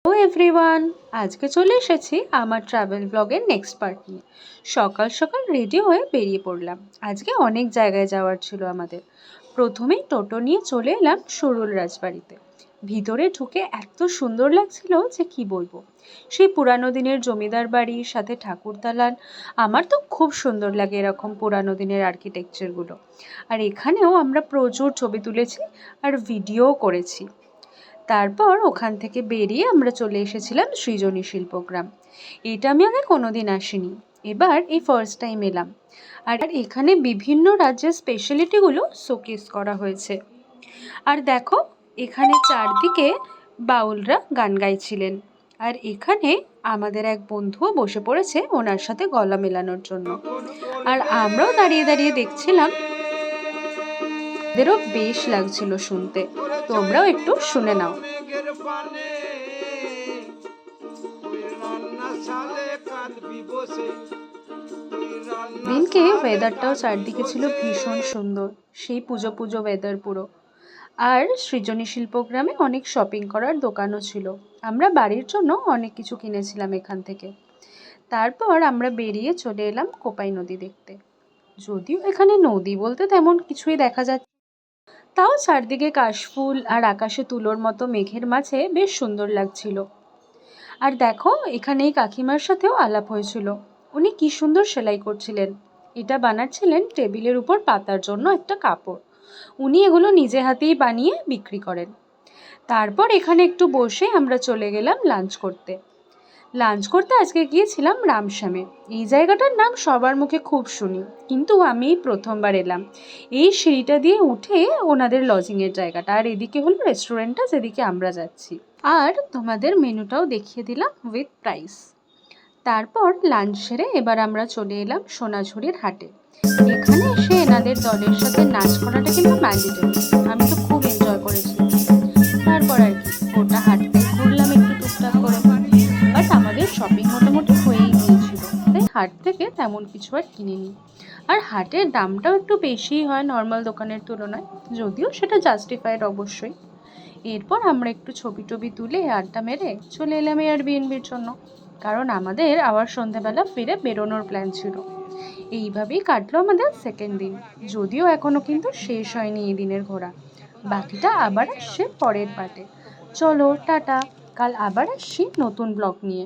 Hello everyone, আজকে চলে এসেছি আমার ট্রাভেল ব্লগের নেক্সট পার্ট নিয়ে। সকাল সকাল রেডি হয়ে বেরিয়ে পড়লাম। আজকে অনেক জায়গায় যাওয়ার ছিল আমাদের। প্রথমেই টোটো নিয়ে চলে এলাম সরুল রাজবাড়িতে। ভিতরে ঢুকে এত সুন্দর লাগছিল যে কি বলবো। সেই পুরানো দিনের জমিদার বাড়ির সাথে ঠাকুর দালান, আমার তো খুব সুন্দর লাগে এরকম পুরানো দিনের আর্কিটেকচারগুলো। আর এখানেও আমরা প্রচুর ছবি তুলেছি আর ভিডিও করেছি। তারপর ওখান থেকে বেরিয়ে আমরা চলে এসেছিলাম সৃজনী শিল্পগ্রাম। এটা আমি আগে কোনোদিন আসিনি, এবার এই ফার্স্ট টাইম এলাম। আর এখানে বিভিন্ন রাজ্যের স্পেশালিটিগুলো শোকেস করা হয়েছে। আর দেখো, এখানে চারদিকে বাউলরা গান গাইছিলেন। আর এখানে আমাদের এক বন্ধুও বসে পড়েছে ওনার সাথে গলা মেলানোর জন্য। আর আমরাও দাঁড়িয়ে দাঁড়িয়ে দেখছিলাম। ওদেরও বেশ লাগছিল শুনতে, তোমরাও একটু শুনে নাও। দিনকে ওয়েদারটাও চারদিকে ছিল ভীষণ সুন্দর, সেই পুজো পুজো ওয়েদার পুরো। আর সৃজনী শিল্পগ্রামে অনেক শপিং করার দোকানও ছিল। আমরা বাড়ির জন্য অনেক কিছু কিনেছিলাম এখান থেকে। তারপর আমরা বেরিয়ে চলে এলাম কোপাই নদী দেখতে। যদিও এখানে নদী বলতে তেমন কিছুই দেখা যাচ্ছে, তাও চারদিকে কাশফুল আর আকাশে তুলোর মতো মেঘের মাঝে বেশ সুন্দর লাগছিল। আর দেখো, এখানে এই কাকিমার সাথেও আলাপ হয়েছিল। উনি কি সুন্দর সেলাই করছিলেন। এটা বানাচ্ছিলেন টেবিলের উপর পাতার জন্য একটা কাপড়। উনি এগুলো নিজে হাতেই বানিয়ে বিক্রি করেন। তারপর এখানে একটু বসে আমরা চলে গেলাম লাঞ্চ করতে। আজকে গিয়েছিলাম রামশ্যামে। এই জায়গাটার নাম সবার মুখে খুব শুনি, কিন্তু আমি প্রথমবার এলাম। এই সিঁড়িটা দিয়ে উঠে ওনাদের লজিংয়ের জায়গাটা, আর এদিকে হলো রেস্টুরেন্টটা যেদিকে আমরা যাচ্ছি। আর তোমাদের মেনুটাও দেখিয়ে দিলাম উইথ প্রাইস। তারপর লাঞ্চ সেরে এবার আমরা চলে এলাম সোনাঝুরির হাটে। এখানে এসে এনাদের দলের সাথে নাচ করাটা কিন্তু ম্যান্ডেটরি। আমি তো খুব এনজয় করেছি। তারপর আর কি, গোটা হাটটাই ঘুরলাম একটু টুকটাক করে। বাট আমাদের শপিং মোটামুটি হয়েই গিয়েছিল, তাই হাট থেকে তেমন কিছু আর কিনিনি। আর হাটের দামটাও একটু বেশিই হয় নর্মাল দোকানের তুলনায়, যদিও সেটা জাস্টিফাইড অবশ্যই। এরপর আমরা একটু ছবি টবি তুলে আড্ডা মেরে চলে এলাম এয়ারবিএনবির জন্য, কারণ আমাদের আবার সন্ধ্যাবেলা ফিরে বেরোনোর প্ল্যান ছিল। এইভাবেই কাটলো আমাদের সেকেন্ড দিন, যদিও এখনও কিন্তু শেষ হয়নি এই দিনের ঘোরা। বাকিটা আবার আসছে পরের পার্টে। চলো টাটা, কাল আবার আসছি নতুন ব্লগ নিয়ে।